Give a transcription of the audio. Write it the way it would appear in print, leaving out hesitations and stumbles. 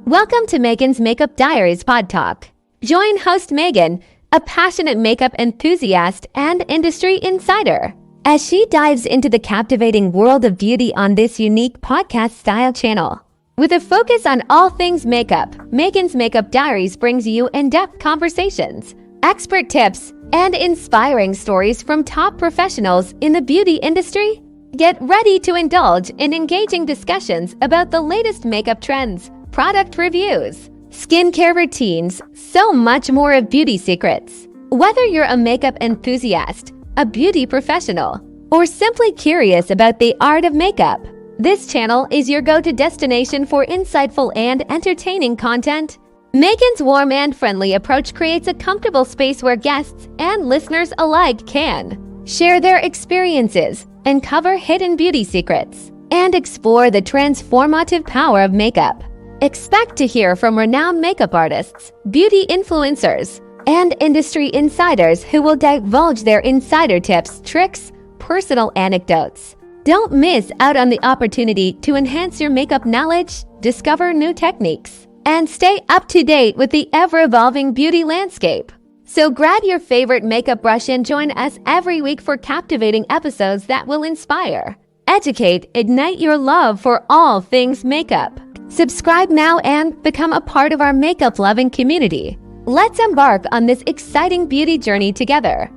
Welcome to Megan's Makeup Diaries PodTalk. Join host Megan, a passionate makeup enthusiast and industry insider, as she dives into the captivating world of beauty on this unique podcast-style channel. With a focus on all things makeup, Megan's Makeup Diaries brings you in-depth conversations, expert tips, and inspiring stories from top professionals in the beauty industry. Get ready to indulge in engaging discussions about the latest makeup trends, product reviews, skincare routines, so much more of beauty secrets. Whether you're a makeup enthusiast, a beauty professional, or simply curious about the art of makeup, this channel is your go-to destination for insightful and entertaining content. Megan's warm and friendly approach creates a comfortable space where guests and listeners alike can share their experiences, uncover hidden beauty secrets, and explore the transformative power of makeup. Expect to hear from renowned makeup artists, beauty influencers, and industry insiders who will divulge their insider tips, tricks, personal anecdotes. Don't miss out on the opportunity to enhance your makeup knowledge, discover new techniques, and stay up to date with the ever-evolving beauty landscape. So grab your favorite makeup brush and join us every week for captivating episodes that will inspire, educate, ignite your love for all things makeup. Subscribe now and become a part of our makeup-loving community. Let's embark on this exciting beauty journey together.